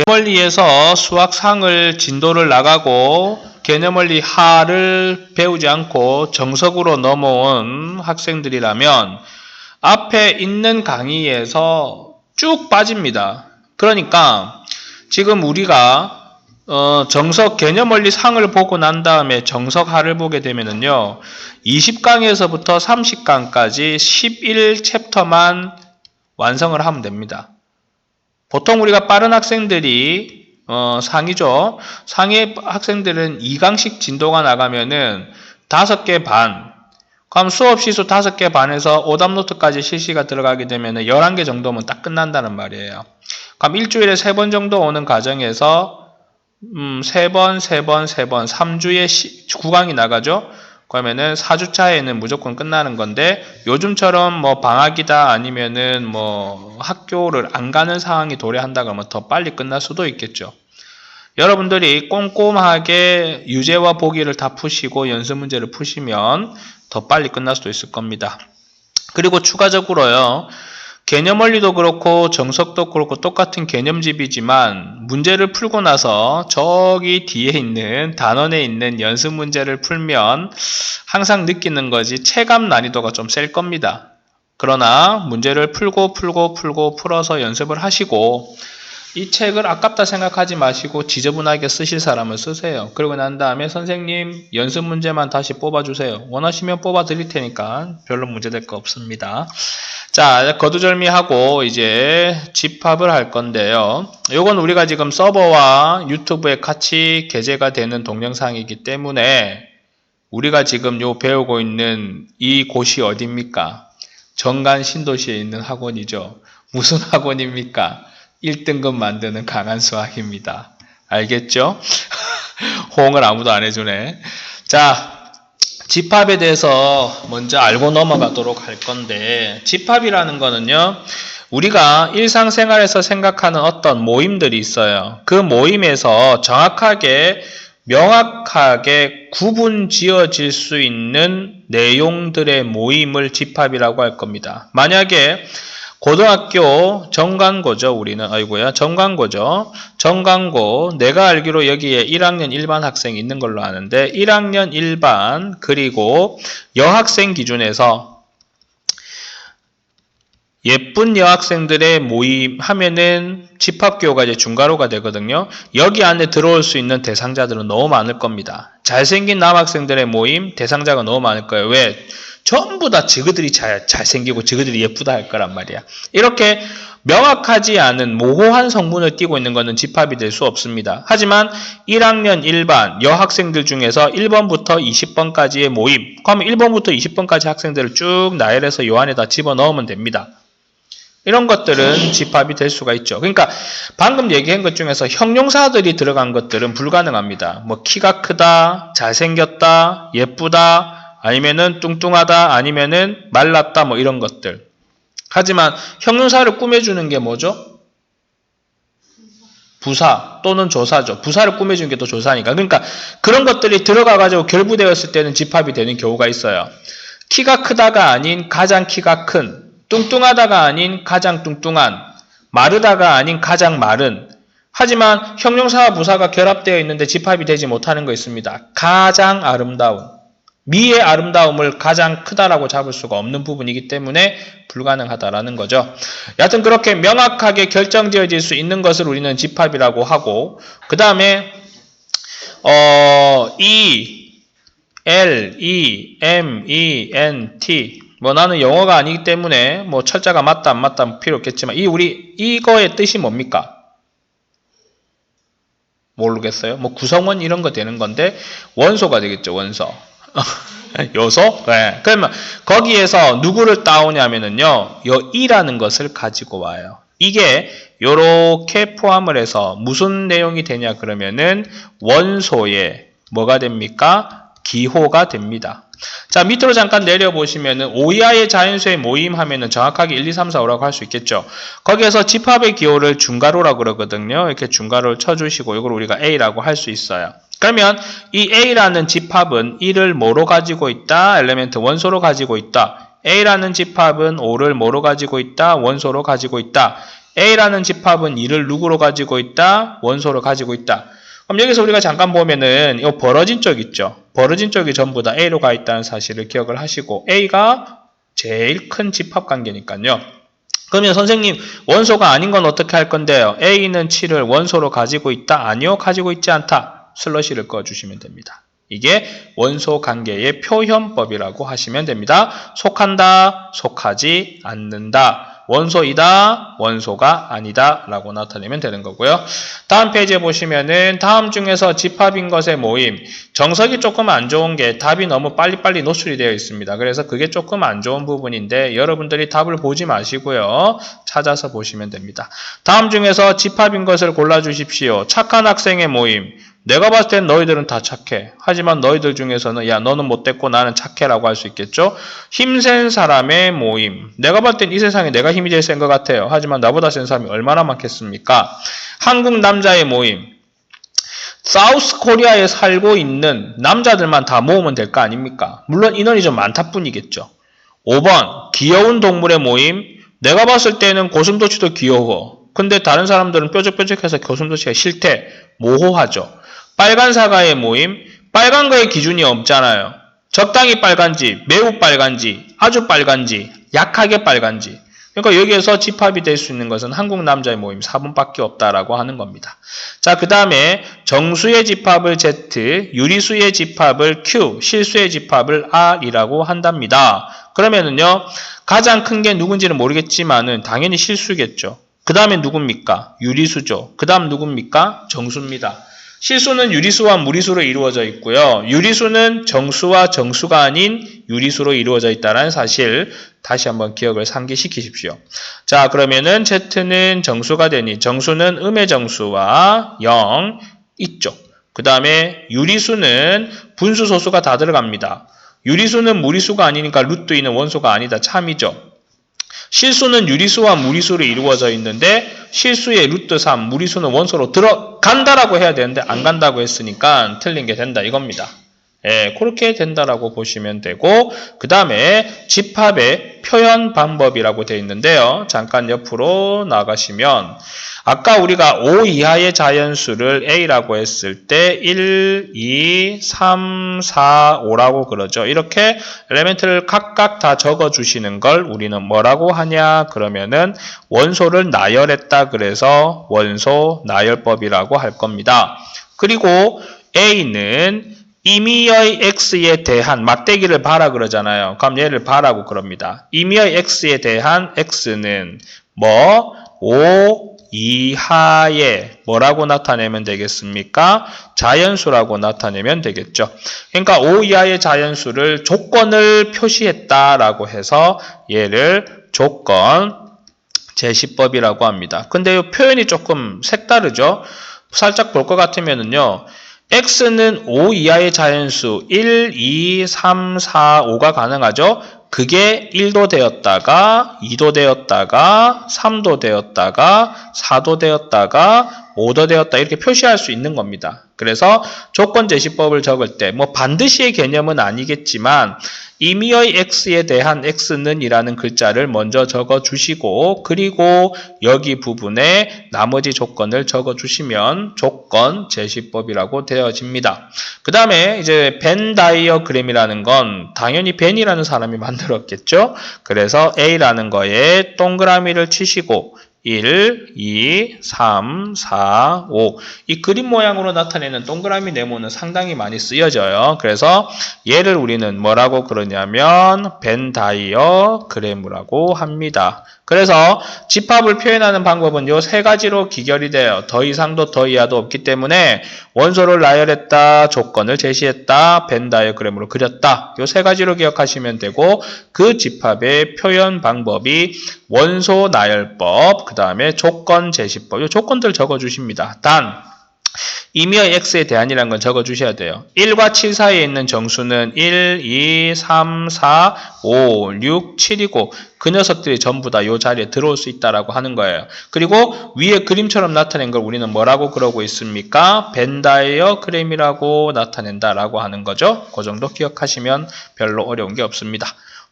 개념원리에서 수학상을 진도를 나가고 개념원리 하를 배우지 않고 정석으로 넘어온 학생들이라면 앞에 있는 강의에서 쭉 빠집니다. 그러니까 지금 우리가 정석 개념원리 상을 보고 난 다음에 정석 하를 보게 되면은요 20강에서부터 30강까지 11챕터만 완성을 하면 됩니다. 보통 우리가 빠른 학생들이 상위죠. 상위 학생들은 2강씩 진도가 나가면은 5개 반, 그럼 수업 시수 5개 반에서 오답노트까지 실시가 들어가게 되면은 11개 정도면 딱 끝난다는 말이에요. 그럼 일주일에 3번 정도 오는 과정에서 3번, 3주에 9강이 나가죠. 그러면은 4주차에는 무조건 끝나는 건데 요즘처럼 뭐 방학이다 아니면은 뭐 학교를 안 가는 상황이 도래한다 그러면 더 빨리 끝날 수도 있겠죠. 여러분들이 꼼꼼하게 유제와 보기를 다 푸시고 연습 문제를 푸시면 더 빨리 끝날 수도 있을 겁니다. 그리고 추가적으로요. 개념원리도 그렇고 정석도 그렇고 똑같은 개념집이지만 문제를 풀고 나서 저기 뒤에 있는 단원에 있는 연습 문제를 풀면 항상 느끼는 거지 체감 난이도가 좀 셀 겁니다. 그러나 문제를 풀어서 연습을 하시고 이 책을 아깝다 생각하지 마시고 지저분하게 쓰실 사람은 쓰세요. 그러고 난 다음에 선생님 연습 문제만 다시 뽑아주세요. 원하시면 뽑아 드릴 테니까 별로 문제될 거 없습니다. 자, 거두절미하고 이제 집합을 할 건데요. 요건 우리가 지금 서버와 유튜브에 같이 게재가 되는 동영상이기 때문에 우리가 지금 요 배우고 있는 이 곳이 어디입니까? 정관 신도시에 있는 학원이죠. 무슨 학원입니까? 1등급 만드는 강한수학입니다. 알겠죠? 호응을 아무도 안 해주네. 자, 집합에 대해서 먼저 알고 넘어가도록 할 건데 집합이라는 거는요. 우리가 일상생활에서 생각하는 어떤 모임들이 있어요. 그 모임에서 정확하게 명확하게 구분 지어질 수 있는 내용들의 모임을 집합이라고 할 겁니다. 만약에 고등학교 정관고죠. 우리는 정관고죠. 정관고 내가 알기로 여기에 1학년 일반 학생이 있는 걸로 아는데 1학년 일반 그리고 여학생 기준에서 예쁜 여학생들의 모임 하면은 집합교가 이제 중괄호가 되거든요. 여기 안에 들어올 수 있는 대상자들은 너무 많을 겁니다. 잘생긴 남학생들의 모임 대상자가 너무 많을 거예요. 왜? 전부 다 지그들이 잘생기고 지그들이 예쁘다 할 거란 말이야. 이렇게 명확하지 않은 모호한 성분을 띠고 있는 것은 집합이 될 수 없습니다. 하지만 1학년 일반 여학생들 중에서 1번부터 20번까지의 모임, 그러면 1번부터 20번까지 학생들을 쭉 나열해서 요 안에다 집어넣으면 됩니다. 이런 것들은 집합이 될 수가 있죠. 그러니까 방금 얘기한 것 중에서 형용사들이 들어간 것들은 불가능합니다. 뭐 키가 크다, 잘생겼다, 예쁘다, 아니면은 뚱뚱하다, 아니면은 말랐다, 뭐 이런 것들. 하지만 형용사를 꾸며주는 게 뭐죠? 부사 또는 조사죠. 부사를 꾸며주는 게 또 조사니까. 그러니까 그런 것들이 들어가가지고 결부되었을 때는 집합이 되는 경우가 있어요. 키가 크다가 아닌 가장 키가 큰, 뚱뚱하다가 아닌 가장 뚱뚱한, 마르다가 아닌 가장 마른. 하지만 형용사와 부사가 결합되어 있는데 집합이 되지 못하는 거 있습니다. 가장 아름다운. 미의 아름다움을 가장 크다라고 잡을 수가 없는 부분이기 때문에 불가능하다라는 거죠. 여하튼 그렇게 명확하게 결정지어질 수 있는 것을 우리는 집합이라고 하고 그 다음에 E, L, E, M, E, N, T 뭐 나는 영어가 아니기 때문에 뭐 철자가 맞다 안 맞다 필요 없겠지만 이거의 뜻이 뭡니까? 모르겠어요. 뭐 구성원 이런 거 되는 건데 원소가 되겠죠. 원소. 요소? 네. 그러면 거기에서 누구를 따오냐면은요. 요 이라는 것을 가지고 와요. 이게 요렇게 포함을 해서 무슨 내용이 되냐 그러면은 원소에 뭐가 됩니까? 기호가 됩니다. 자, 밑으로 잠깐 내려보시면은 5 이하의 자연수의 모임 하면은 정확하게 1, 2, 3, 4, 5라고 할 수 있겠죠. 거기에서 집합의 기호를 중괄호라고 그러거든요. 이렇게 중괄호를 쳐주시고 이걸 우리가 A라고 할 수 있어요. 그러면 이 A라는 집합은 1을 뭐로 가지고 있다? 엘리멘트 원소로 가지고 있다. A라는 집합은 5를 뭐로 가지고 있다? 원소로 가지고 있다. A라는 집합은 2를 누구로 가지고 있다? 원소로 가지고 있다. 그럼 여기서 우리가 잠깐 보면은 이 벌어진 쪽 있죠. 벌어진 쪽이 전부 다 A로 가 있다는 사실을 기억을 하시고 A가 제일 큰 집합 관계니까요. 그러면 선생님 원소가 아닌 건 어떻게 할 건데요? A는 7을 원소로 가지고 있다? 아니요. 가지고 있지 않다. 슬러시를 꺼주시면 됩니다. 이게 원소 관계의 표현법이라고 하시면 됩니다. 속한다, 속하지 않는다. 원소이다, 원소가 아니다 라고 나타내면 되는 거고요. 다음 페이지에 보시면은 다음 중에서 집합인 것의 모임. 정석이 조금 안 좋은 게 답이 너무 빨리빨리 노출이 되어 있습니다. 그래서 그게 조금 안 좋은 부분인데 여러분들이 답을 보지 마시고요. 찾아서 보시면 됩니다. 다음 중에서 집합인 것을 골라주십시오. 착한 학생의 모임. 내가 봤을 땐 너희들은 다 착해. 하지만 너희들 중에서는 야 너는 못됐고 나는 착해라고 할 수 있겠죠. 힘센 사람의 모임. 내가 봤을 땐 이 세상에 내가 힘이 제일 센 것 같아요. 하지만 나보다 센 사람이 얼마나 많겠습니까? 한국 남자의 모임. 사우스 코리아에 살고 있는 남자들만 다 모으면 될 거 아닙니까? 물론 인원이 좀 많다 뿐이겠죠. 5번 귀여운 동물의 모임. 내가 봤을 때는 고슴도치도 귀여워. 근데 다른 사람들은 뾰족뾰족해서 고슴도치가 싫대. 모호하죠. 빨간 사과의 모임. 빨간 거에 기준이 없잖아요. 적당히 빨간지, 매우 빨간지, 아주 빨간지, 약하게 빨간지. 그러니까 여기에서 집합이 될 수 있는 것은 한국 남자의 모임 4번밖에 없다라고 하는 겁니다. 자, 그 다음에 정수의 집합을 Z, 유리수의 집합을 Q, 실수의 집합을 R이라고 한답니다. 그러면은요, 가장 큰 게 누군지는 모르겠지만은 당연히 실수겠죠. 그 다음에 누굽니까? 유리수죠. 그 다음 누굽니까? 정수입니다. 실수는 유리수와 무리수로 이루어져 있고요. 유리수는 정수와 정수가 아닌 유리수로 이루어져 있다는 사실 다시 한번 기억을 상기시키십시오. 자, 그러면은 Z는 정수가 되니 정수는 음의 정수와 0 이쪽. 그 다음에 유리수는 분수 소수가 다 들어갑니다. 유리수는 무리수가 아니니까 루트 2는 원소가 아니다. 참이죠. 실수는 유리수와 무리수로 이루어져 있는데 실수의 루트 3, 무리수는 원소로 들어간다라고 해야 되는데 안 간다고 했으니까 틀린 게 된다 이겁니다. 예, 그렇게 된다라고 보시면 되고 그 다음에 집합의 표현 방법이라고 되어 있는데요. 잠깐 옆으로 나가시면 아까 우리가 5 이하의 자연수를 A라고 했을 때 1, 2, 3, 4, 5라고 그러죠. 이렇게 엘리멘트를 각각 다 적어주시는 걸 우리는 뭐라고 하냐 그러면은 원소를 나열했다 그래서 원소 나열법이라고 할 겁니다. 그리고 A는 임의의 x에 대한 막대기를 봐라 그러잖아요. 그럼 얘를 봐라고 그럽니다. 임의의 x에 대한 x는 뭐 5 이하의 뭐라고 나타내면 되겠습니까? 자연수라고 나타내면 되겠죠. 그러니까 5 이하의 자연수를 조건을 표시했다라고 해서 얘를 조건 제시법이라고 합니다. 근데 이 표현이 조금 색다르죠. 살짝 볼 것 같으면은요. x는 5 이하의 자연수 1, 2, 3, 4, 5가 가능하죠. 그게 1도 되었다가 2도 되었다가 3도 되었다가 4도 되었다가 5도 되었다 이렇게 표시할 수 있는 겁니다. 그래서 조건 제시법을 적을 때 뭐 반드시의 개념은 아니겠지만 임의의 x에 대한 x는 이라는 글자를 먼저 적어주시고 그리고 여기 부분에 나머지 조건을 적어주시면 조건 제시법이라고 되어집니다. 그 다음에 이제 벤 다이어그램이라는 건 당연히 벤이라는 사람이 만들었겠죠. 그래서 A라는 거에 동그라미를 치시고 1, 2, 3, 4, 5 이 그림 모양으로 나타내는 동그라미 네모는 상당히 많이 쓰여져요. 그래서 얘를 우리는 뭐라고 그러냐면 벤 다이어그램이라고 합니다. 그래서 집합을 표현하는 방법은 요 세 가지로 기결이 돼요. 더 이상도 더 이하도 없기 때문에 원소를 나열했다, 조건을 제시했다, 벤 다이어그램으로 그렸다. 요 세 가지로 기억하시면 되고 그 집합의 표현 방법이 원소 나열법, 그 다음에 조건 제시법. 요 조건들 적어주십니다. 단 임의의 x에 대한이라는 건 적어주셔야 돼요. 1과 7 사이에 있는 정수는 1, 2, 3, 4, 5, 6, 7이고 그 녀석들이 전부 다 이 자리에 들어올 수 있다라고 하는 거예요. 그리고 위에 그림처럼 나타낸 걸 우리는 뭐라고 그러고 있습니까? 벤 다이어그램이라고 나타낸다라고 하는 거죠. 그 정도 기억하시면 별로 어려운 게 없습니다.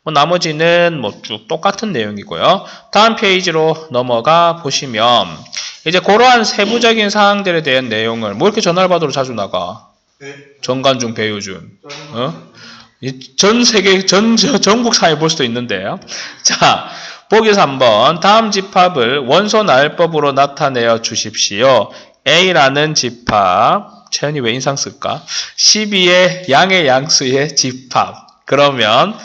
뭐 나머지는 뭐 쭉 똑같은 내용이고요. 다음 페이지로 넘어가 보시면 이제 그러한 세부적인 사항들에 대한 내용을 뭐 이렇게 전화를 받으러 자주 나가? 네. 정관중, 배우준. 전 세계, 전국 사회 볼 수도 있는데요. 자, 보기 3번. 다음 집합을 원소 나열법으로 나타내어 주십시오. A라는 집합. 채연이 왜 인상 쓸까? 12의 양의 양수의 집합. 그러면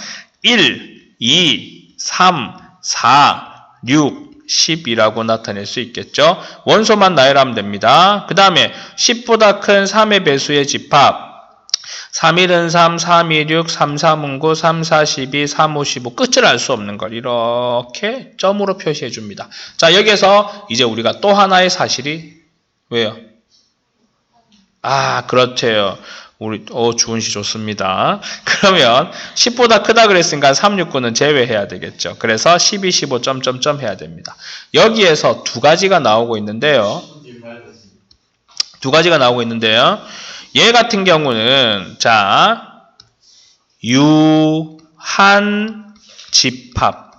1, 2, 3, 4, 6, 10이라고 나타낼 수 있겠죠. 원소만 나열하면 됩니다. 그 다음에 10보다 큰 3의 배수의 집합. 3, 1은 3, 3, 2, 6, 3, 3은 9, 3, 4, 12, 3, 5, 15 끝을 알 수 없는 걸 이렇게 점으로 표시해 줍니다. 자, 여기에서 이제 우리가 또 하나의 사실이 왜요? 아, 그렇대요. 우리 주은 씨 좋습니다. 그러면 10보다 크다 그랬으니까 3, 6, 9는 제외해야 되겠죠. 그래서 12, 15 점점점 해야 됩니다. 여기에서 두 가지가 나오고 있는데요. 얘 같은 경우는 자 유한 집합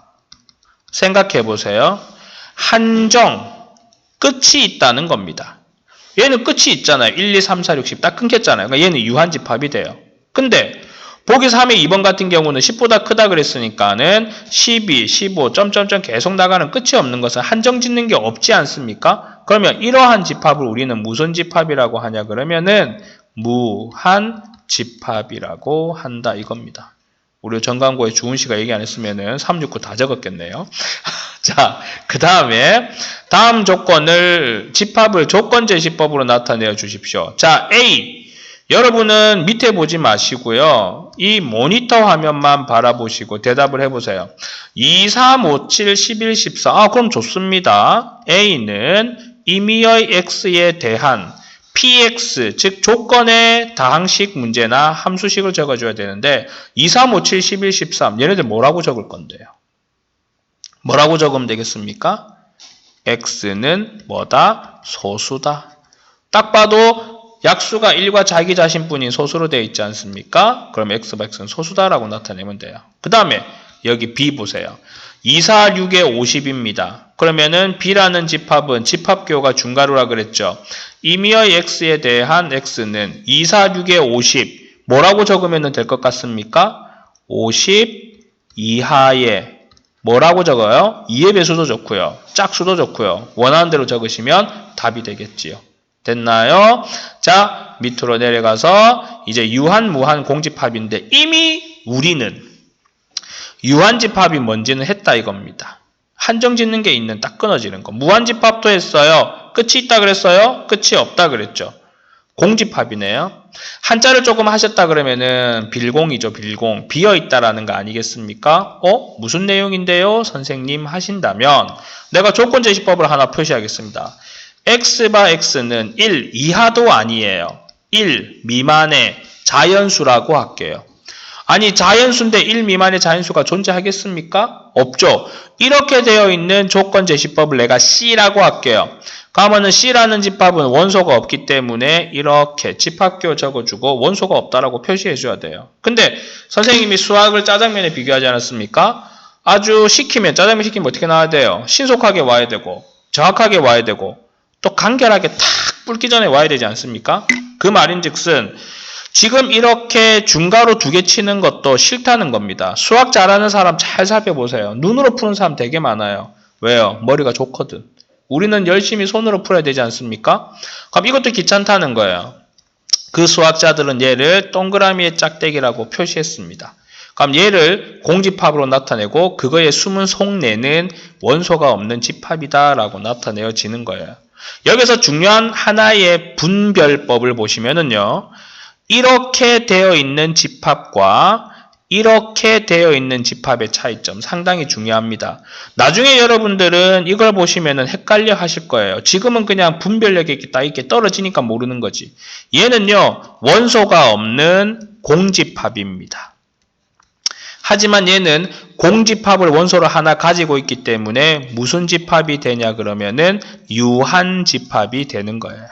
생각해 보세요. 한정 끝이 있다는 겁니다. 얘는 끝이 있잖아요. 1, 2, 3, 4, 6, 10 딱 끊겼잖아요. 그러니까 얘는 유한 집합이 돼요. 근데 보기 3의 2번 같은 경우는 10보다 크다 그랬으니까는 12, 15 점점점 계속 나가는 끝이 없는 것은 한정 짓는 게 없지 않습니까? 그러면 이러한 집합을 우리는 무슨 집합이라고 하냐 그러면은 무한 집합이라고 한다 이겁니다. 우리 전광고에 주은 씨가 얘기 안 했으면은 3, 6, 9 다 적었겠네요. 자, 그 다음에 다음 조건을 집합을 조건제시법으로 나타내어 주십시오. 자, A. 여러분은 밑에 보지 마시고요. 이 모니터 화면만 바라보시고 대답을 해보세요. 2, 3, 5, 7, 11, 14. 아, 그럼 좋습니다. A는 임의의 X에 대한 px, 즉 조건의 다항식 문제나 함수식을 적어줘야 되는데 2, 3, 5, 7, 11, 13 얘네들 뭐라고 적을 건데요? 뭐라고 적으면 되겠습니까? x는 뭐다? 소수다. 딱 봐도 약수가 1과 자기 자신뿐인 소수로 되어 있지 않습니까? 그럼 x가 x는 소수다라고 나타내면 돼요. 그 다음에 여기 b 보세요. 2, 4, 6에 50입니다. 그러면은 b라는 집합은 집합교가 중괄호라 그랬죠. 임의의 x에 대한 x는 2, 4, 6에 50 뭐라고 적으면 될 것 같습니까? 50 이하의 뭐라고 적어요? 2의 배수도 좋고요. 짝수도 좋고요. 원하는 대로 적으시면 답이 되겠지요. 됐나요? 자, 밑으로 내려가서 이제 유한, 무한 공집합인데 이미 우리는 유한집합이 뭔지는 했다 이겁니다. 한정 짓는 게 있는 딱 끊어지는 거. 무한집합도 했어요. 끝이 있다 그랬어요? 끝이 없다 그랬죠. 공집합이네요. 한자를 조금 하셨다 그러면은 빌공이죠. 빌공. 비어있다라는 거 아니겠습니까? 무슨 내용인데요? 선생님 하신다면 내가 조건제시법을 하나 표시하겠습니다. x바 x는 1 이하도 아니에요. 1 미만의 자연수라고 할게요. 아니 자연수인데 1 미만의 자연수가 존재하겠습니까? 없죠. 이렇게 되어 있는 조건제시법을 내가 C라고 할게요. 그러면은 C라는 집합은 원소가 없기 때문에 이렇게 집합교 적어주고 원소가 없다라고 표시해줘야 돼요. 근데 선생님이 수학을 짜장면에 비교하지 않았습니까? 아주 짜장면 시키면 어떻게 나와야 돼요? 신속하게 와야 되고 정확하게 와야 되고 또 간결하게 탁 불기 전에 와야 되지 않습니까? 그 말인즉슨 지금 이렇게 중괄호 2개 치는 것도 싫다는 겁니다. 수학 잘하는 사람 잘 살펴보세요. 눈으로 푸는 사람 되게 많아요. 왜요? 머리가 좋거든. 우리는 열심히 손으로 풀어야 되지 않습니까? 그럼 이것도 귀찮다는 거예요. 그 수학자들은 얘를 동그라미의 짝대기라고 표시했습니다. 그럼 얘를 공집합으로 나타내고 그거의 숨은 속내는 원소가 없는 집합이다라고 나타내어지는 거예요. 여기서 중요한 하나의 분별법을 보시면은요. 이렇게 되어 있는 집합과 이렇게 되어 있는 집합의 차이점 상당히 중요합니다. 나중에 여러분들은 이걸 보시면 헷갈려 하실 거예요. 지금은 그냥 분별력이 이렇게 떨어지니까 모르는 거지. 얘는요. 원소가 없는 공집합입니다. 하지만 얘는 공집합을 원소로 하나 가지고 있기 때문에 무슨 집합이 되냐 그러면은 유한 집합이 되는 거예요.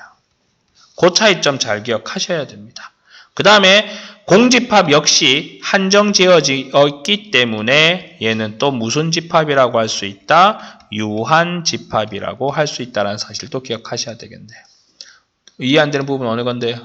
그 차이점 잘 기억하셔야 됩니다. 그 다음에 공집합 역시 한정 지어졌기 때문에 얘는 또 무슨 집합이라고 할 수 있다? 유한집합이라고 할 수 있다는 사실도 기억하셔야 되겠네요. 이해 안 되는 부분 어느 건데요?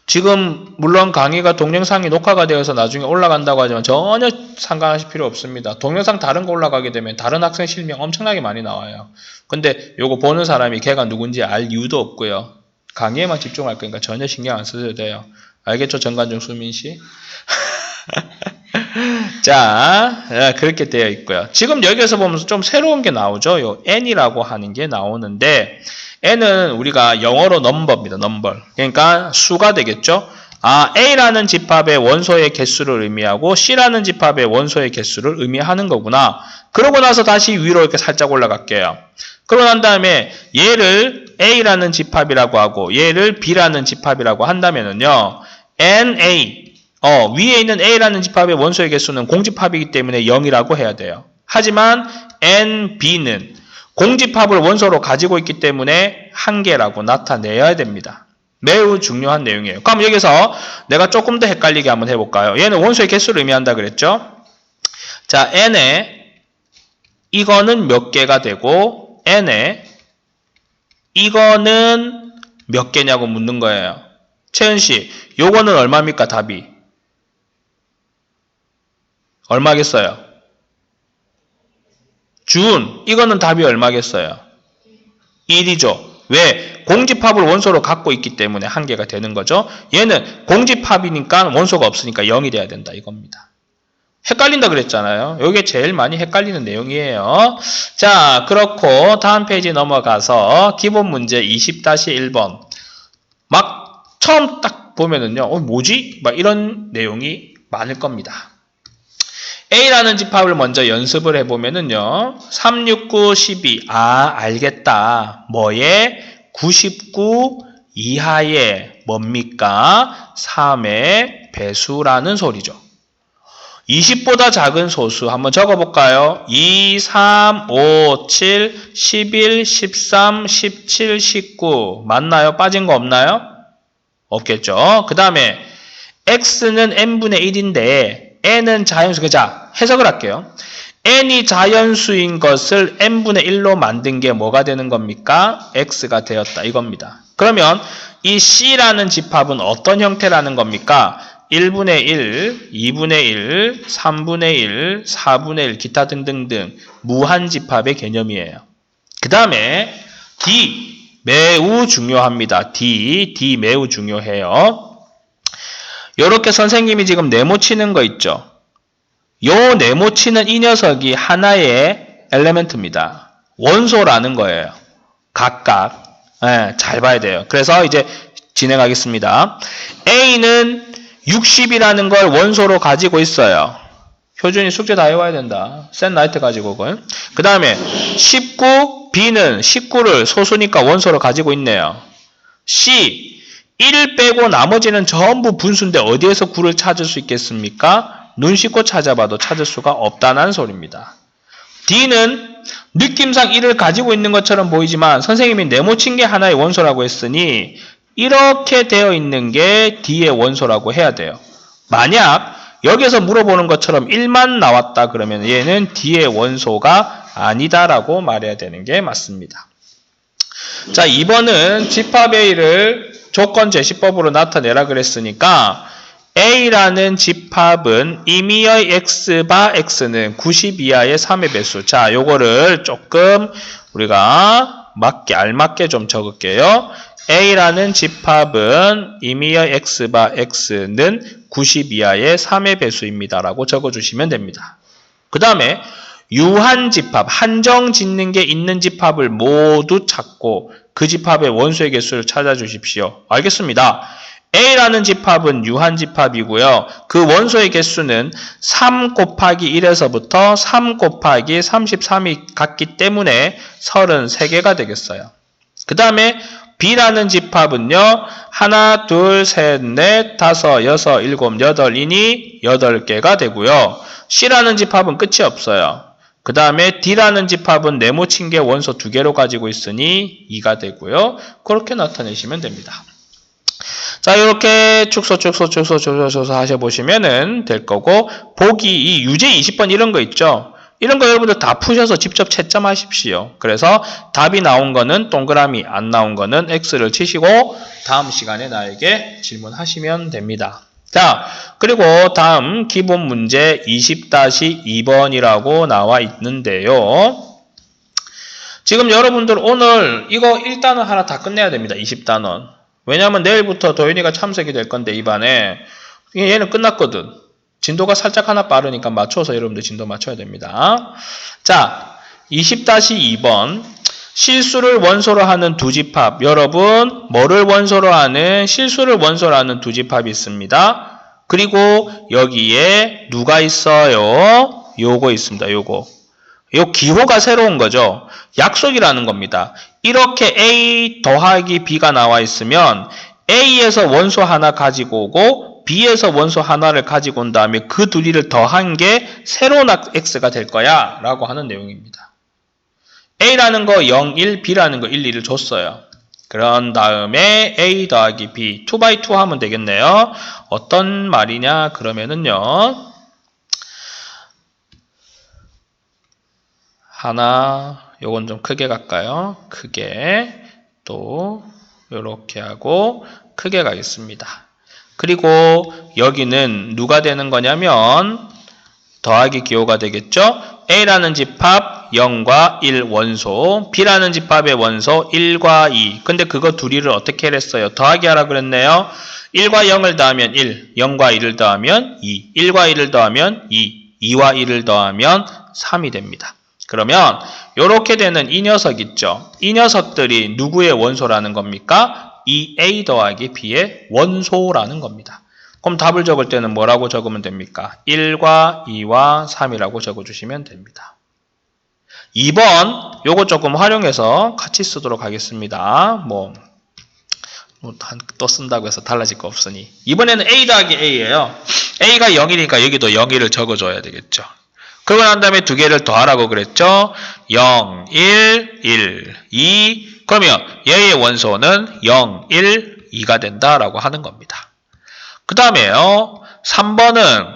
지금 물론 강의가 동영상이 녹화가 되어서 나중에 올라간다고 하지만 전혀 상관하실 필요 없습니다. 동영상 다른 거 올라가게 되면 다른 학생 실명 엄청나게 많이 나와요. 근데 요거 보는 사람이 걔가 누군지 알 이유도 없고요. 강의에만 집중할 거니까 전혀 신경 안 쓰셔도 돼요. 알겠죠? 정관중 수민씨? 자, 그렇게 되어 있고요. 지금 여기에서 보면서 좀 새로운 게 나오죠. 요 n이라고 하는 게 나오는데 n은 우리가 영어로 넘버입니다. 넘버. 그러니까 수가 되겠죠. A라는 집합의 원소의 개수를 의미하고 C라는 집합의 원소의 개수를 의미하는 거구나. 그러고 나서 다시 위로 이렇게 살짝 올라갈게요. 그러고 난 다음에 얘를 A라는 집합이라고 하고 얘를 B라는 집합이라고 한다면은요. NA 위에 있는 A라는 집합의 원소의 개수는 공집합이기 때문에 0이라고 해야 돼요. 하지만 NB는 공집합을 원소로 가지고 있기 때문에 한 개라고 나타내야 됩니다. 매우 중요한 내용이에요. 그럼 여기서 내가 조금 더 헷갈리게 한번 해볼까요? 얘는 원소의 개수를 의미한다 그랬죠? 자, n에 이거는 몇 개가 되고 n에 이거는 몇 개냐고 묻는 거예요. 채은씨, 요거는 얼마입니까? 답이 얼마겠어요? 준, 이거는 답이 얼마겠어요? 1이죠. 왜? 공집합을 원소로 갖고 있기 때문에 한 개가 되는 거죠. 얘는 공집합이니까 원소가 없으니까 0이 돼야 된다 이겁니다. 헷갈린다 그랬잖아요. 이게 제일 많이 헷갈리는 내용이에요. 자, 그렇고 다음 페이지 넘어가서 기본 문제 20-1번. 막 처음 딱 보면은요. 뭐지? 막 이런 내용이 많을 겁니다. A라는 집합을 먼저 연습을 해보면은요. 3, 6, 9, 12. 알겠다. 뭐에? 99 이하의 뭡니까? 3의 배수라는 소리죠. 20보다 작은 소수 한번 적어볼까요? 2, 3, 5, 7, 11, 13, 17, 19. 맞나요? 빠진 거 없나요? 없겠죠. 그 다음에 x는 n분의 1인데 n은 자연수. 자, 해석을 할게요. n이 자연수인 것을 n분의 1로 만든 게 뭐가 되는 겁니까? x가 되었다 이겁니다. 그러면 이 c라는 집합은 어떤 형태라는 겁니까? 1분의 1, 2분의 1, 3분의 1, 4분의 1 기타 등등등 무한집합의 개념이에요. 그 다음에 D 매우 중요합니다. D 매우 중요해요. 요렇게 선생님이 지금 네모치는 거 있죠. 요 네모치는 이 녀석이 하나의 엘리멘트입니다. 원소라는 거예요. 각각. 잘 봐야 돼요. 그래서 이제 진행하겠습니다. A는 60이라는 걸 원소로 가지고 있어요. 효준이 숙제 다 해와야 된다. 센 라이트 가지고. 그 다음에 19, B는 19를 소수니까 원소로 가지고 있네요. C, 1 빼고 나머지는 전부 분수인데 어디에서 9를 찾을 수 있겠습니까? 눈 씻고 찾아봐도 찾을 수가 없다는 소리입니다. D는 느낌상 1을 가지고 있는 것처럼 보이지만 선생님이 네모친 게 하나의 원소라고 했으니 이렇게 되어 있는 게 D의 원소라고 해야 돼요. 만약 여기서 물어보는 것처럼 1만 나왔다 그러면 얘는 D의 원소가 아니다라고 말해야 되는 게 맞습니다. 자, 2번은 집합 A를 조건 제시법으로 나타내라 그랬으니까 A라는 집합은 임의의 X바 X는 90 이하의 3의 배수. 자, 요거를 조금 우리가 알맞게 좀 적을게요. A라는 집합은 임의의 X바 X는 90 이하의 3의 배수입니다. 라고 적어주시면 됩니다. 그 다음에 유한집합, 한정 짓는 게 있는 집합을 모두 찾고 그 집합의 원소의 개수를 찾아주십시오. 알겠습니다. A라는 집합은 유한집합이고요. 그 원소의 개수는 3 곱하기 1에서부터 3 곱하기 33이 같기 때문에 33개가 되겠어요. 그 다음에 B라는 집합은요. 하나, 둘, 셋, 넷, 다섯, 여섯, 일곱, 여덟이니 8개가 되고요. C라는 집합은 끝이 없어요. 그 다음에 D라는 집합은 네모친 게 원소 2개로 가지고 있으니 2가 되고요. 그렇게 나타내시면 됩니다. 자, 이렇게 축소 하셔보시면은 될 거고, 보기 이 유제 20번 이런 거 있죠? 이런 거 여러분들 다 푸셔서 직접 채점하십시오. 그래서 답이 나온 거는 동그라미, 안 나온 거는 X를 치시고 다음 시간에 나에게 질문하시면 됩니다. 자, 그리고 다음 기본 문제 20-2번이라고 나와 있는데요. 지금 여러분들 오늘 이거 1단원 하나 다 끝내야 됩니다. 20단원. 왜냐하면 내일부터 도윤이가 참석이 될 건데 이 반에 얘는 끝났거든. 진도가 살짝 하나 빠르니까 맞춰서 여러분들 진도 맞춰야 됩니다. 자, 20-2번 실수를 원소로 하는 두 집합. 여러분 뭐를 원소로 하는 실수를 원소로 하는 두 집합이 있습니다. 그리고 여기에 누가 있어요? 요거 있습니다. 요거. 요 기호가 새로운 거죠. 약속이라는 겁니다. 이렇게 A 더하기 B가 나와 있으면 A에서 원소 하나 가지고 오고 B에서 원소 하나를 가지고 온 다음에 그 둘이를 더한 게 새로운 X가 될 거야 라고 하는 내용입니다. A라는 거 0, 1, B라는 거 1, 2를 줬어요. 그런 다음에 A 더하기 B 2x2 하면 되겠네요. 어떤 말이냐 그러면은요. 하나, 요건 좀 크게 갈까요? 크게, 또 요렇게 하고 크게 가겠습니다. 그리고 여기는 누가 되는 거냐면 더하기 기호가 되겠죠? A라는 집합 0과 1 원소, B라는 집합의 원소 1과 2. 근데 그거 둘이를 어떻게 했어요? 더하기 하라 그랬네요. 1과 0을 더하면 1, 0과 1을 더하면 2, 1과 1을 더하면 2, 2와 1을 더하면 3이 됩니다. 그러면 이렇게 되는 이 녀석 있죠? 이 녀석들이 누구의 원소라는 겁니까? 이 A 더하기 B의 원소라는 겁니다. 그럼 답을 적을 때는 뭐라고 적으면 됩니까? 1과 2와 3이라고 적어주시면 됩니다. 2번 요거 조금 활용해서 같이 쓰도록 하겠습니다. 또 쓴다고 해서 달라질 거 없으니 이번에는 A 더하기 A예요. A가 0이니까 여기도 0을 적어줘야 되겠죠. 그러고 난 다음에 두 개를 더하라고 그랬죠. 0, 1, 1, 2. 그러면 얘의 원소는 0, 1, 2가 된다라고 하는 겁니다. 그 다음에요. 3번은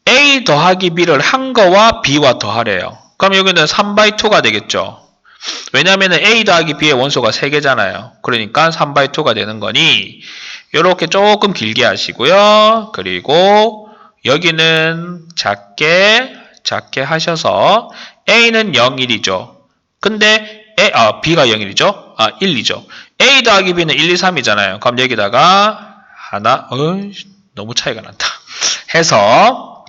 A 더하기 B를 한 거와 B와 더하래요. 그럼 여기는 3x2가 되겠죠. 왜냐하면 A 더하기 B의 원소가 3개잖아요. 그러니까 3x2가 되는 거니 이렇게 조금 길게 하시고요. 그리고 여기는 작게 하셔서 A는 0, 1이죠. 근데 B가 0, 1이죠. 1, 2죠. A 더하기 B는 1, 2, 3이잖아요. 그럼 여기다가 하나, 너무 차이가 난다. 해서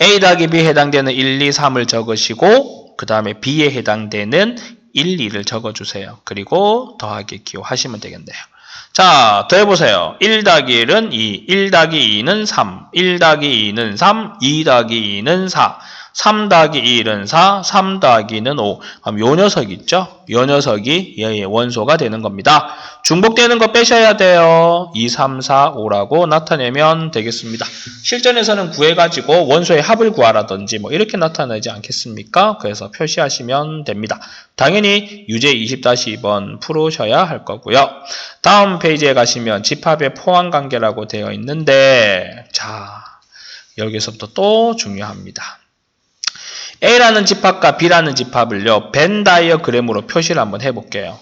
A 더하기 B에 해당되는 1, 2, 3을 적으시고 그 다음에 B에 해당되는 1, 2를 적어주세요. 그리고 더하기 기호하시면 되겠네요. 자, 더 해보세요. 1 더하기 1은 2, 1 더하기 2는 3, 1 더하기 2는 3, 2 더하기 2는 4, 3 더하기 1은 4, 3 더하기 2는 5. 그럼 요 녀석 있죠? 요 녀석이 얘의 원소가 되는 겁니다. 중복되는 거 빼셔야 돼요. 2, 3, 4, 5라고 나타내면 되겠습니다. 실전에서는 구해가지고 원소의 합을 구하라든지 이렇게 나타나지 않겠습니까? 그래서 표시하시면 됩니다. 당연히 유제 20-2번 풀으셔야 할 거고요. 다음 페이지에 가시면 집합의 포함관계라고 되어 있는데 자, 여기서부터 또 중요합니다. A라는 집합과 B라는 집합을요. 벤 다이어그램으로 표시를 한번 해볼게요.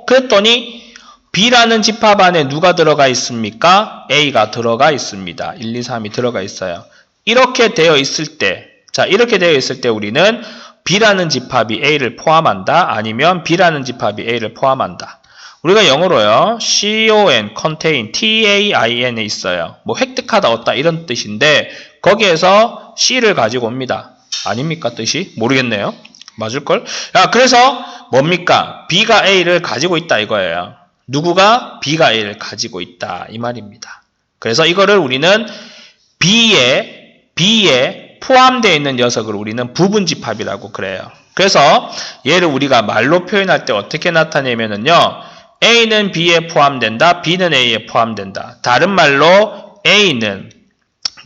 그랬더니 B라는 집합 안에 누가 들어가 있습니까? A가 들어가 있습니다. 1, 2, 3이 들어가 있어요. 이렇게 되어 있을 때, 자, 이렇게 되어 있을 때 우리는 B라는 집합이 A를 포함한다. 아니면 B라는 집합이 A를 포함한다. 우리가 영어로요. contain, T-A-I-N에 있어요. 획득하다, 얻다 이런 뜻인데 거기에서 C를 가지고 옵니다. 아닙니까 뜻이? 모르겠네요. 맞을걸? 그래서 뭡니까? B가 A를 가지고 있다 이거예요. 누구가? B가 A를 가지고 있다 이 말입니다. 그래서 이거를 우리는 B에 포함되어 있는 녀석을 우리는 부분집합이라고 그래요. 그래서 얘를 우리가 말로 표현할 때 어떻게 나타내면은요. A는 B에 포함된다. B는 A에 포함된다. 다른 말로 A는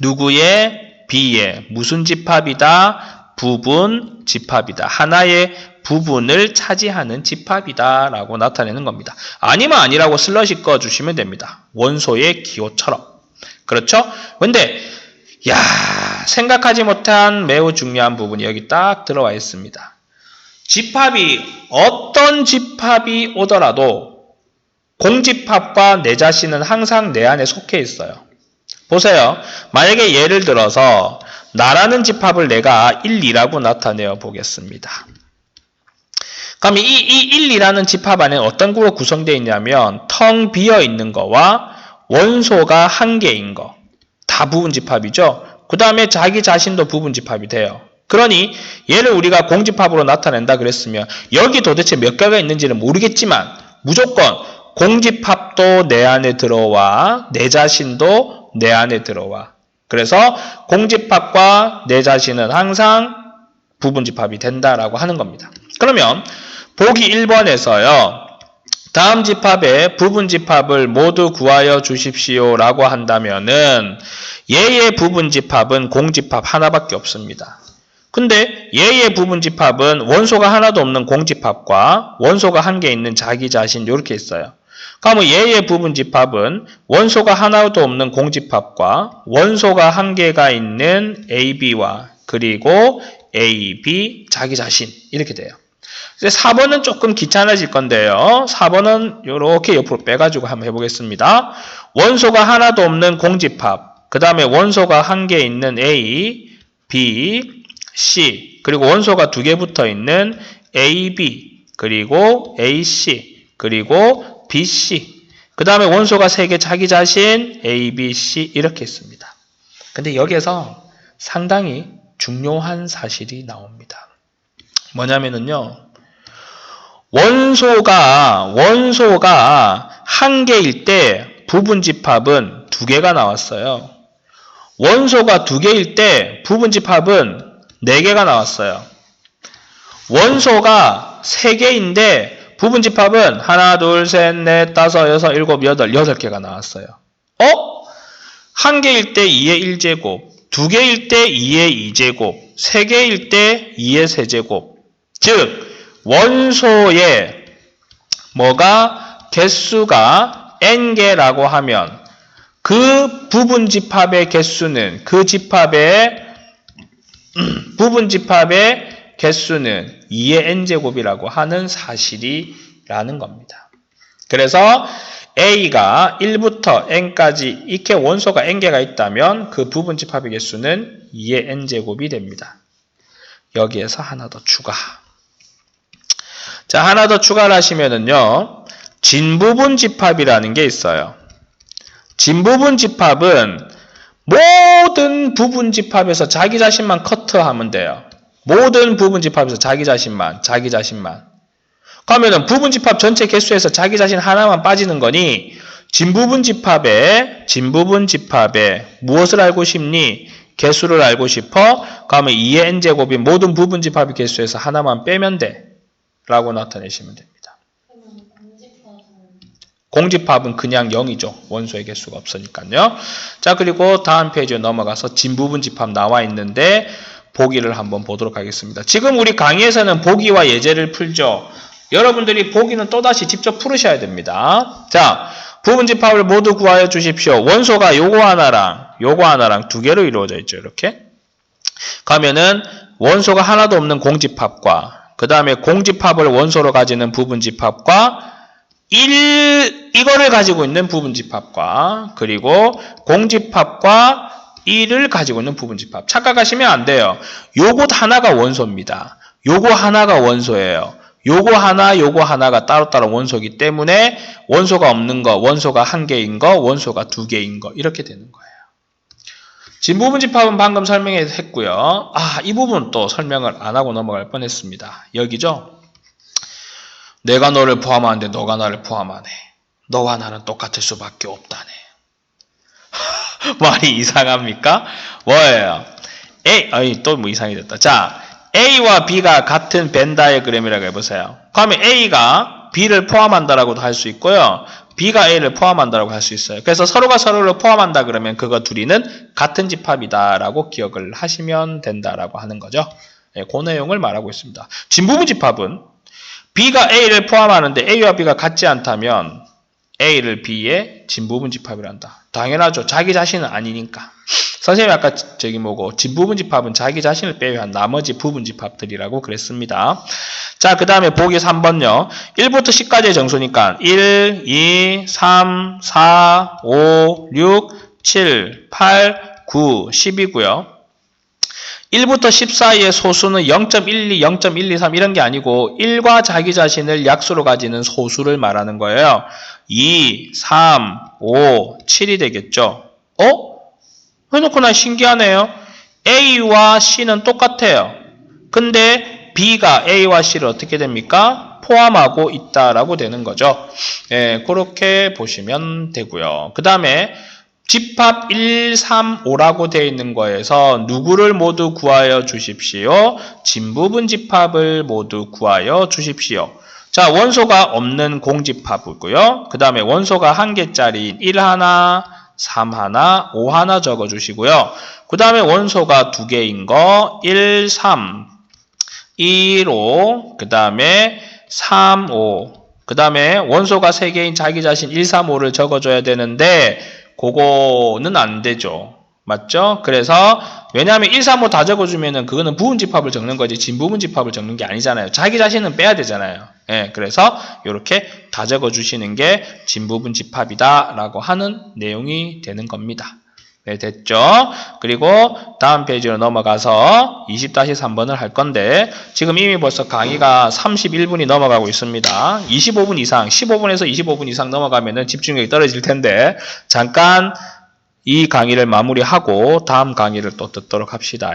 누구의? B의 무슨 집합이다? 부분 집합이다. 하나의 부분을 차지하는 집합이다라고 나타내는 겁니다. 아니면 아니라고 슬러시 꺼주시면 됩니다. 원소의 기호처럼. 그렇죠? 근데 생각하지 못한 매우 중요한 부분이 여기 딱 들어와 있습니다. 집합이 어떤 집합이 오더라도 공집합과 내 자신은 항상 내 안에 속해 있어요. 보세요. 만약에 예를 들어서 나라는 집합을 내가 1, 2라고 나타내어 보겠습니다. 그럼 이 1, 2라는 집합 안에 어떤 구로 구성되어 있냐면 텅 비어 있는 거와 원소가 한 개인 거. 다 부분집합이죠. 그 다음에 자기 자신도 부분집합이 돼요. 그러니 얘를 우리가 공집합으로 나타낸다 그랬으면 여기 도대체 몇 개가 있는지는 모르겠지만 무조건 공집합도 내 안에 들어와 내 자신도 내 안에 들어와. 그래서 공집합과 내 자신은 항상 부분집합이 된다라고 하는 겁니다. 그러면 보기 1번에서요. 다음 집합의 부분집합을 모두 구하여 주십시오 라고 한다면은 얘의 부분집합은 공집합 하나밖에 없습니다. 근데 얘의 부분집합은 원소가 하나도 없는 공집합과 원소가 한 개 있는 자기 자신 이렇게 있어요. 그러면 얘의 부분집합은 원소가 하나도 없는 공집합과 원소가 한 개가 있는 AB와 그리고 AB 자기 자신 이렇게 돼요. 이제 4번은 조금 귀찮아질 건데요. 4번은 이렇게 옆으로 빼가지고 한번 해보겠습니다. 원소가 하나도 없는 공집합, 그 다음에 원소가 한 개 있는 A, B, C, 그리고 원소가 두 개 붙어 있는 AB, 그리고 AC, 그리고 BC, 그 다음에 원소가 세 개 자기 자신 A, B, C 이렇게 있습니다. 근데 여기에서 상당히 중요한 사실이 나옵니다. 뭐냐면은요. 원소가 한 개일 때 부분집합은 두 개가 나왔어요. 원소가 두 개일 때 부분집합은 네 개가 나왔어요. 원소가 세 개인데 부분집합은 하나, 둘, 셋, 넷, 다섯, 여섯, 일곱, 여덟 개가 나왔어요. 한 개일 때 2의 1제곱, 두 개일 때 2의 2제곱, 세 개일 때 2의 세제곱. 즉 원소의 개수가 n개라고 하면 그 부분집합의 개수는 부분집합의 개수는 2의 n제곱이라고 하는 사실이라는 겁니다. 그래서 A가 1부터 n까지 이렇게 원소가 n개가 있다면 그 부분집합의 개수는 2의 n제곱이 됩니다. 여기에서 하나 더 추가. 자, 하나 더 추가를 하시면은요, 진부분집합이라는 게 있어요. 진부분집합은 모든 부분집합에서 자기 자신만 커트하면 돼요. 모든 부분집합에서 자기 자신만. 그러면은 부분집합 전체 개수에서 자기 자신 하나만 빠지는 거니, 진부분집합에 무엇을 알고 싶니? 개수를 알고 싶어? 그러면 2의 n제곱인 모든 부분집합의 개수에서 하나만 빼면 돼. 라고 나타내시면 됩니다. 공집합은 그냥 0이죠. 원소의 개수가 없으니까요. 자, 그리고 다음 페이지에 넘어가서 진부분집합 나와 있는데 보기를 한번 보도록 하겠습니다. 지금 우리 강의에서는 보기와 예제를 풀죠. 여러분들이 보기는 또다시 직접 풀으셔야 됩니다. 자, 부분집합을 모두 구하여 주십시오. 원소가 요거 하나랑 두 개로 이루어져 있죠. 이렇게. 그러면은 원소가 하나도 없는 공집합과 그 다음에 공집합을 원소로 가지는 부분집합과 이거를 가지고 있는 부분집합과 그리고 공집합과 1을 가지고 있는 부분집합. 착각하시면 안 돼요. 요것 하나가 원소입니다. 요거 하나가 원소예요. 요거 하나가 따로따로 원소이기 때문에 원소가 없는 거, 원소가 한 개인 거, 원소가 두 개인 거 이렇게 되는 거예요. 진부분집합은 방금 설명했고요. 이 부분 또 설명을 안 하고 넘어갈 뻔했습니다. 여기죠. 내가 너를 포함하는데 너가 나를 포함하네. 너와 나는 똑같을 수밖에 없다네. 말이 이상합니까? 뭐예요? 또 뭐 이상이 됐다. 자, A와 B가 같은 벤 다이어그램이라고 해보세요. 그러면 A가 B를 포함한다라고도 할 수 있고요. B가 A를 포함한다라고 할 수 있어요. 그래서 서로가 서로를 포함한다 그러면 그거 둘이는 같은 집합이다라고 기억을 하시면 된다라고 하는 거죠. 그 내용을 말하고 있습니다. 진부분집합은 B가 A를 포함하는데 A와 B가 같지 않다면 A를 B의 진부분집합을 한다. 당연하죠. 자기 자신은 아니니까. 선생님이 아까 진부분집합은 자기 자신을 빼외한 나머지 부분집합들이라고 그랬습니다. 자, 그 다음에 보기 3번요. 1부터 10까지의 정수니까 1, 2, 3, 4, 5, 6, 7, 8, 9, 10이고요. 1부터 10 사이의 소수는 0.12, 0.123 이런 게 아니고 1과 자기 자신을 약수로 가지는 소수를 말하는 거예요. 2, 3, 5, 7이 되겠죠. 해놓고 난 신기하네요. A와 C는 똑같아요. 근데 B가 A와 C를 어떻게 됩니까? 포함하고 있다라고 되는 거죠. 그렇게 보시면 되고요. 그 다음에 집합 1, 3, 5라고 되어 있는 거에서 누구를 모두 구하여 주십시오? 진부분 집합을 모두 구하여 주십시오. 자, 원소가 없는 공집합이고요. 그 다음에 원소가 한 개짜리 1 하나, 3 하나, 5 하나 적어 주시고요. 그 다음에 원소가 두 개인 거 1, 3, 1, 5, 그 다음에 3, 5, 그 다음에 원소가 세 개인 자기 자신 1, 3, 5를 적어줘야 되는데 그거는 안 되죠. 맞죠? 그래서 왜냐하면 1, 3, 5 다 적어주면은 그거는 부분집합을 적는 거지 진부분집합을 적는 게 아니잖아요. 자기 자신은 빼야 되잖아요. 그래서 이렇게 다 적어주시는 게 진부분집합이다 라고 하는 내용이 되는 겁니다. 네, 됐죠? 그리고 다음 페이지로 넘어가서 20-3번을 할 건데 지금 이미 벌써 강의가 31분이 넘어가고 있습니다. 25분 이상, 15분에서 25분 이상 넘어가면은 집중력이 떨어질 텐데 잠깐 이 강의를 마무리하고 다음 강의를 또 듣도록 합시다.